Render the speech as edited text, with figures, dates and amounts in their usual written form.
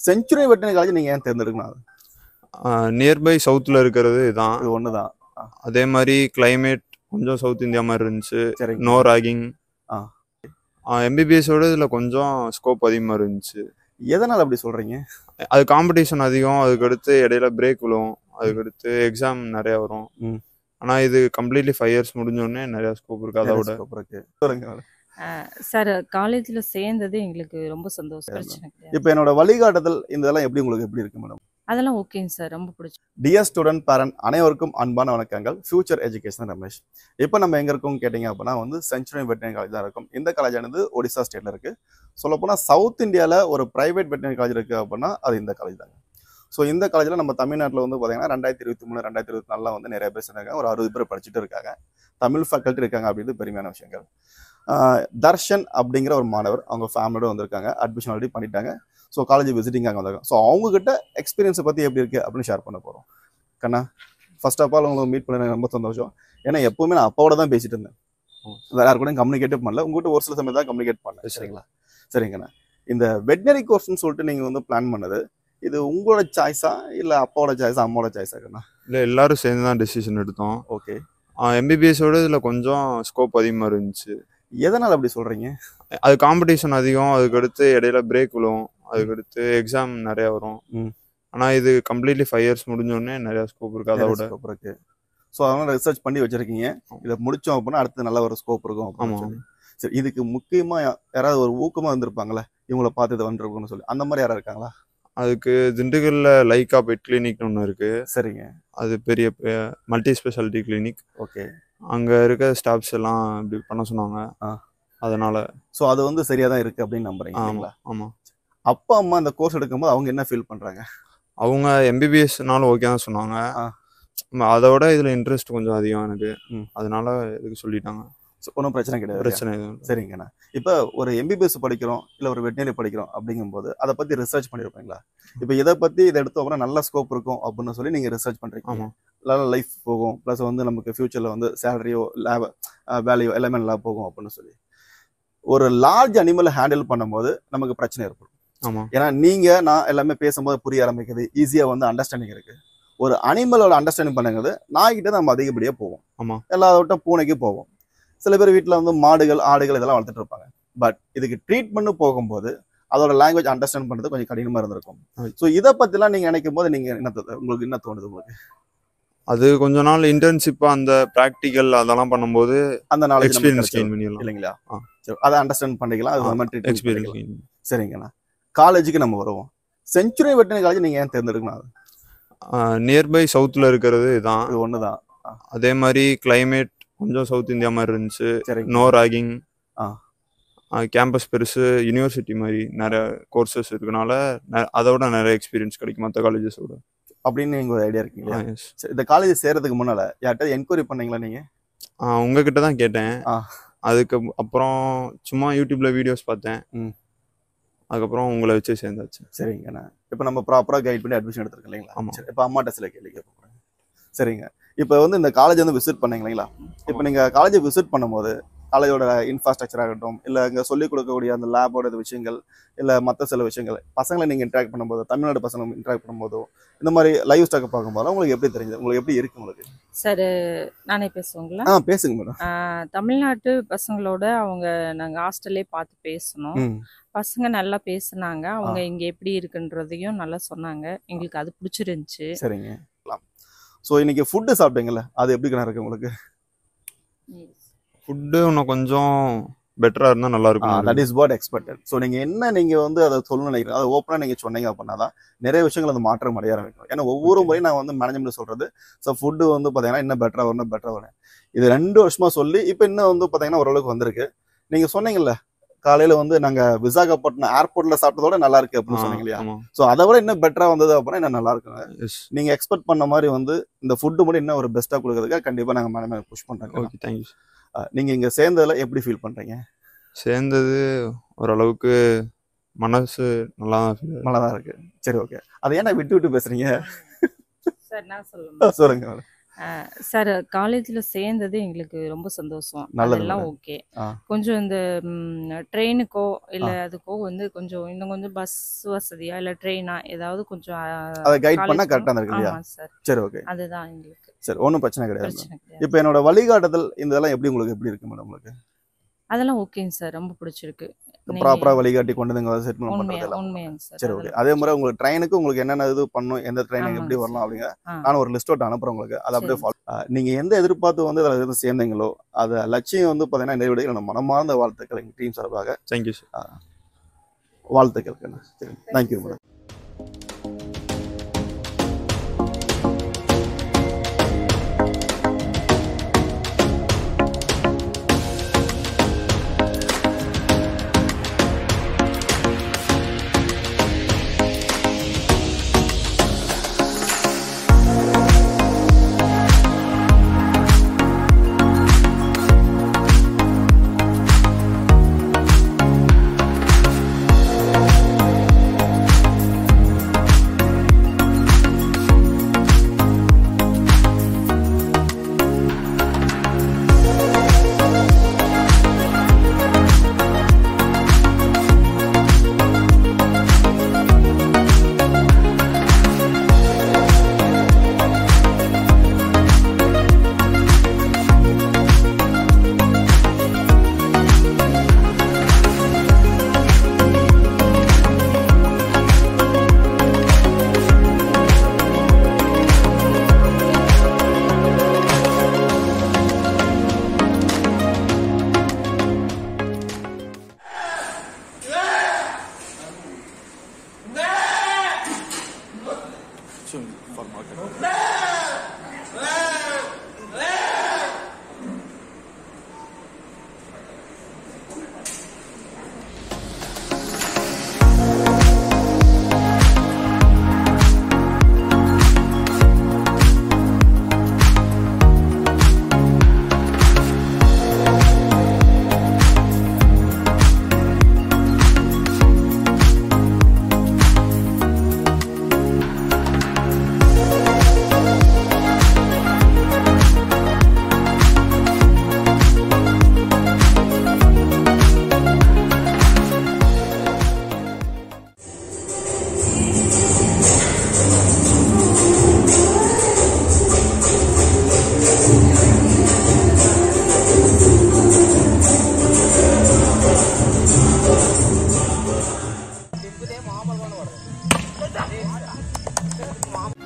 Century veterinary college நீங்க ஏன் தேர்ந்தெடுக்கணும்? நியர்பை சவுத்தில் இருக்கிறது இதுதான். இது ஒன்று தான். அதே மாதிரி கிளைமேட் கொஞ்சம் சவுத் இந்தியா மாதிரி இருந்துச்சு. சரிங்க. No ragging. ஆ. எம்பிபிஎஸோட இதில் கொஞ்சம் ஸ்கோப் அதிகமாக இருந்துச்சு. எதனால் அப்படி சொல்கிறீங்க? அது காம்படிஷன் அதிகம், அதுக்கடுத்து இடையில பிரேக் விழும், அதுக்கடுத்து எக்ஸாம் நிறையா வரும். ஆனால் இது கம்ப்ளீட்லி 5 இயர்ஸ் முடிஞ்சோடனே நிறையா ஸ்கோப் இருக்குது. அதை விட ஸ்கோப் இருக்குது. சொல்லுங்க சார். காலேஜில் சேர்ந்தது எங்களுக்கு ரொம்ப சந்தோஷம். பிரச்சனை கிடையாது. இப்போ என்னோட வழிகாட்டுதல் இதெல்லாம் உங்களுக்கு எப்படி இருக்கு மேடம்? அதெல்லாம் ஓகேங்க சார், ரொம்ப பிடிச்சி. டியர் ஸ்டூடெண்ட் பேரண்ட் அனைவருக்கும் அன்பான வணக்கங்கள். Future education Ramesh. இப்போ நம்ம எங்கே இருக்கோம் கேட்டிங்க அப்படின்னா செஞ்சுரி வெட்டினரி காலேஜ் தான் இருக்கும். இந்த காலேஜானது ஒடிசா ஸ்டேட்டில் இருக்குது. சொல்லப்போனால் சவுத் இந்தியாவில் ஒரு ப்ரைவேட் வெட்டினரி காலேஜ் இருக்குது அப்படின்னா அது இந்த காலேஜ் தாங்க. ஸோ இந்த காலேஜில் நம்ம தமிழ்நாட்டில் பார்த்தீங்கன்னா 2023 2024 நிறைய பேர் சேர்ந்தாங்க. ஒரு 60 பேர் படிச்சுட்டு இருக்காங்க. தமிழ் ஃபேக்கல்ட்டி இருக்காங்க அப்படின்றது பெருமையான விஷயங்கள். தர்ஷன் அப்படிங்கிற ஒரு மாணவர் அவங்க ஃபேமிலியோட வந்திருக்காங்க. அட்மிஷன் ஆல்ரெடி பண்ணிட்டாங்க. ஸோ காலேஜ் விசிட்டிங்காக வந்தாங்க. ஸோ அவங்ககிட்ட எக்ஸ்பீரியன்ஸை பற்றி எப்படி இருக்குது அப்படின்னு ஷேர் பண்ண போகிறோம். கண்ணா, ஃபர்ஸ்ட் ஆஃப் ஆல் உங்களுக்கு மீட் பண்ண ரொம்ப சந்தோஷம். ஏன்னா எப்போவுமே நான் அப்பாவோட தான் பேசிட்டு இருந்தேன். வேறு யாரு கூட கம்யூனிகேட்டே பண்ணல. உங்கள்கிட்ட ஒரு சில சமயம் தான் கம்யூனிகேட் பண்ணல. சரிங்களா? சரிங்கண்ணா. இந்த வெட்டினரி கோர்ஸ்ன்னு சொல்லிட்டு நீங்கள் பிளான் பண்ணது இது உங்களோட சாய்ஸா இல்லை அப்பாவோட சாய்ஸா அம்மாவோட சாய்ஸா? கண்ணா இல்லை, எல்லாரும் சேர்ந்து தான் டெசிஷன் எடுத்தோம். ஓகே. எம்பிபிஎஸோட இதில் கொஞ்சம் ஸ்கோப் அதிகமாக இருந்துச்சு. எதனால் அப்படி சொல்கிறீங்க? அது காம்படிஷன் அதிகம், அதுக்கடுத்து இடையில பிரேக் விழும், அதுக்கடுத்து எக்ஸாம் நிறையா வரும். ஆனால் இது கம்ப்ளீட்லி 5 இயர்ஸ் முடிஞ்சோடனே நிறையா ஸ்கோப் இருக்குது. அதை விட ஸ்கோப் இருக்குது. ஸோ அதனால் ரிசர்ச் பண்ணி வச்சுருக்கீங்க. இதை முடித்தோம் அப்படின்னா அடுத்து நல்ல ஒரு ஸ்கோப் இருக்கும். ஆமாம். சரி, இதுக்கு முக்கியமாக யாராவது ஒரு ஊக்கமாக இருந்திருப்பாங்களே, இவங்களை பார்த்து இதை வந்துருக்குன்னு சொல்லி, அந்த மாதிரி யாராவது இருக்காங்களா? அதுக்கு திண்டுக்கல்ல லைக்கா பெட் கிளினிக்னு ஒன்று இருக்குது. சரிங்க. அது பெரிய மல்டி ஸ்பெஷாலிட்டி கிளினிக். ஓகே. அங்கே இருக்க ஸ்டாஃப்ஸ் எல்லாம் இப்படி பண்ண சொன்னாங்க. அதனால ஸோ அது சரியாக தான் இருக்குது அப்படின்னு நம்புறீங்க? ஆமாம் ஆமாம். அப்பா அம்மா அந்த கோர்ஸ் எடுக்கும்போது அவங்க என்ன ஃபீல் பண்ணுறாங்க? அவங்க எம்பிபிஎஸ்னாலும் ஓகே தான் சொன்னாங்க. அதோட இதில் இன்ட்ரெஸ்ட் கொஞ்சம் அதிகம் எனக்கு. அதனால இதுக்கு சொல்லிட்டாங்க. ஒன்றும் பிரச்சனை கிடையாது. பிரச்சனை எதுவும். சரிங்கண்ணா. இப்போ ஒரு எம்பிபிஎஸ் படிக்கிறோம் இல்லை ஒரு வெட்டினரி படிக்கிறோம் அப்படிங்கும்போது அதை பற்றி ரிசர்ச் பண்ணியிருப்பீங்களா? இப்போ இதை பற்றி இதை எடுத்தோம் அப்படின்னா நல்ல ஸ்கோப் இருக்கும் அப்படின்னு சொல்லி நீங்கள் ரிசர்ச் பண்ணுறீங்க. ஆமாம். நல்ல லைஃப் போகும், ப்ளஸ் நமக்கு ஃபியூச்சரில் சேலரியோ வேல்யூ எல்லாமே நல்லா போகும் அப்படின்னு சொல்லி ஒரு லார்ஜ் அனிமலை ஹேண்டில் பண்ணும்போது நமக்கு பிரச்சனை ஏற்படும். ஆமாம். ஏன்னா நீங்கள் நான் எல்லாமே பேசும்போது புரிய ஆரம்பிக்குது, ஈஸியாக அண்டர்ஸ்டாண்டிங் இருக்குது. ஒரு அனிமலோட அண்டர்ஸ்டாண்டிங் பண்ணுங்கிறது நாய்கிட்ட நம்ம அதிகப்படியாக போவோம். ஆமாம். எல்லாரோட பூனைக்கு போவோம். சில பேர் வீட்டில் மாடுகள் ஆடுகள் இதெல்லாம் வளர்த்துட்டு இருப்பாங்க. பட் இதுக்கு ட்ரீட்மெண்ட் போகும்போது அதோட லாங்குவேஜ் அண்டர்ஸ்டாண்ட் பண்ணுறது கொஞ்சம் கடினமாக இருந்திருக்கும். ஸோ இதை பற்றிலாம் நீங்கள் நினைக்கும் போது நீங்கள் உங்களுக்கு என்ன தோணுது? உங்களுக்கு அது கொஞ்ச நாள் இன்டர்ன்ஷிப்பாக அந்த ப்ராக்டிக்கல் அதெல்லாம் பண்ணும்போது அந்த நாலேஜ் எக்ஸ்பீரியன்ஸ் கெயின் பண்ணிடலாம் இல்லைங்களா? சரி, அதை அண்டர்ஸ்டாண்ட் பண்ணிக்கலாம். அது மாதிரி எக்ஸ்பீரியன்ஸ். சரிங்கண்ணா. காலேஜுக்கு நம்ம வருவோம். செஞ்சுரி வெட்டினரி காலேஜ் நீங்கள் ஏன் தேர்ந்தெடுக்கணும்? நியர்பை சவுத்தில் இருக்கிறது இதுதான். இது ஒன்று தான். அதே மாதிரி கிளைமேட் கொஞ்சம் சவுத் இந்தியா மாதிரி இருந்துச்சு. No ragging. கேம்பஸ் பெருசு, யூனிவர்சிட்டி மாதிரி நிறைய கோர்சஸ் இருக்கனால அதோட நிறைய எக்ஸ்பீரியன்ஸ் கிடைக்கும் மற்ற காலேஜஸோட அப்படின்னு நீங்கள் ஒரு ஐடியா இருக்கீங்களா? இந்த காலேஜ் சேர்றதுக்கு முன்னால் யார்கிட்ட என்கொயரி பண்ணீங்களா நீங்கள்? உங்ககிட்ட தான் கேட்டேன். அதுக்கு அப்புறம் சும்மா யூடியூப்ல வீடியோஸ் பார்த்தேன். அதுக்கப்புறம் உங்களை வச்சு சேர்ந்தாச்சு. சரிங்கண்ணா. இப்போ நம்ம ப்ராப்பராக கைட் பண்ணி அட்மிஷன் எடுத்துருக்கோம் இல்லைங்களா? ஆமாம். சரி, இப்போ அம்மாட்ட சில கேள்வி கேட்க போகிறேன். சரிங்க. இப்போ இந்த காலேஜ் விசிட் பண்ணீங்க இல்லைங்களா? இப்போ நீங்கள் காலேஜை விசிட் பண்ணும்போது காலேஜோட இன்ஃப்ராஸ்ட்ரக்சர் ஆகட்டும், இல்லை இங்கே சொல்லிக் கொடுக்கக்கூடிய அந்த லேபோட விஷயங்கள், இல்லை மற்ற சில விஷயங்கள், பசங்களை நீங்கள் இன்ட்ராக்ட் பண்ணும்போது, தமிழ்நாடு பசங்க இன்ட்ராக்ட் பண்ணும்போதோ, இந்த மாதிரி லைவ் ஸ்டாக்கை பார்க்கும்போது உங்களுக்கு எப்படி தெரிஞ்சது? உங்களுக்கு எப்படி இருக்கு உங்களுக்கு? சார், நானே பேசுவாங்களா? பேசுங்க மேடம். தமிழ்நாட்டு பசங்களோட நாங்கள் ஹாஸ்டல்லே பார்த்து பேசணும். பசங்க நல்லா பேசுனாங்க. அவங்க இங்கே எப்படி இருக்குன்றதையும் நல்லா சொன்னாங்க. எங்களுக்கு அது பிடிச்சிருந்துச்சு. சரிங்க. ஸோ இன்னைக்கு ஃபுட்டு சாப்பிட்டீங்கல்ல, அது எப்படி இருக்கு உங்களுக்கு? ஃபுட்டு இன்னும் கொஞ்சம் பெட்டராக இருந்தால் நல்லா இருக்கும். That is what expected. So நீங்கள் அதை சொல்லணும்னு நினைக்கிறேன். அதை ஓப்பனாக நீங்கள் சொன்னீங்க அப்படின்னா தான் நிறைய விஷயங்கள் அந்த மாற்றம் அடைய ஆரம்பிக்கும். ஏன்னா ஒவ்வொரு முறையும் நான் மேனேஜ்மெண்ட் சொல்கிறது, ஸோ ஃபுட்டு பார்த்தீங்கன்னா இன்னும் பெட்டராக வரணும். இது 2 வருஷமாக சொல்லி இப்போ இன்னும் பார்த்தீங்கன்னா ஓரளவுக்கு வந்திருக்கு. நீங்கள் சொன்னீங்கல்ல காலையில் நாங்கள் விசாகப்பட்டினம் ஏர்போர்ட்டில் சாப்பிட்டதோட நல்லா இருக்கு அப்படின்னு சொன்னீங்க இல்லையா? ஸோ அதை விட இன்னும் பெட்டராக வந்தது அப்படின்னா இன்னும் நல்லா இருக்குங்க. நீங்கள் எக்ஸ்பெக்ட் பண்ண மாதிரி இந்த ஃபுட்டு மட்டும் இன்னும் ஒரு பெஸ்ட்டாக கொடுக்குறதுக்காக கண்டிப்பாக நாங்கள் மேடம் புஷ் பண்ணுறோம். Okay, thank you. நீங்கள் இங்கே சேர்ந்ததில் எப்படி ஃபீல் பண்ணுறீங்க? சேர்ந்தது ஓரளவுக்கு மனசு நல்லா தான் இருக்கு. சரி, ஓகே. அதை ஏன்னா விட்டு பேசுறீங்க? சார் நான் சொல்லுங்க. சார் காலேஜில் சேர்ந்தது எங்களுக்கு ரொம்ப சந்தோஷம். நல்லது அதெல்லாம் மேடம். ஓகே. ஆ. கொஞ்சம் இந்த ட்ரெயினுக்கோ இல்லை அதுக்கோ வந்து கொஞ்சம் இன்னும் கொஞ்சம் பஸ் வசதியா இல்லை ட்ரெயினா ஏதாவது கொஞ்சம் அதை கைட் பண்ணா காலேஜ் கரெக்டாக இருக்கு இல்லையா? ஆமாம் சார், சரி, ஓகே. அதுதான் எங்களுக்கு சரி, ஒன்றும் பிரச்சனை கிடையாது. பிரச்சனை கிடையாது. இப்போ என்னோட வழிகாட்டுதல் இந்த இதெல்லாம் எப்படி உங்களுக்கு எப்படி இருக்கு மேடம்? உங்களுக்கு அதெல்லாம் ஓகேங்க சார், ரொம்ப பிடிச்சிருக்கு. ப்ராப்பரா வழிகாட்டி கொண்டு வந்து செட் பண்ண உண்மையா பண்றது எல்லாம். உண்மையாங்க சார். சரி, ஓகே. அதே மாதிரி உங்களுக்கு ட்ரெயினுக்கு உங்களுக்கு என்னென்ன இது பண்ணணும், எந்த ட்ரெயின் ஆமாங்க எப்படி சார். வரலாம் அப்படிங்க ஆ, நான் ஒரு லிஸ்ட் அவுட் அனுப்புறேன் உங்களுக்கு. அதை அப்படியே சரி. ஃபாலோ நீங்க எந்த எதிர்பார்த்து வந்து அதில் இருந்து சேர்ந்தீங்களோ அதை லட்சியம் வந்து பார்த்தீங்கன்னா நிறைவேறி நம்ம மனமார்ந்த வாழ்த்துக்கள் எங்கள் டீம் சார்பாக தேங்க்யூ சார். வாழ்த்துக்கள். சரி, தேங்க்யூ மேடம். For மாம்பழம்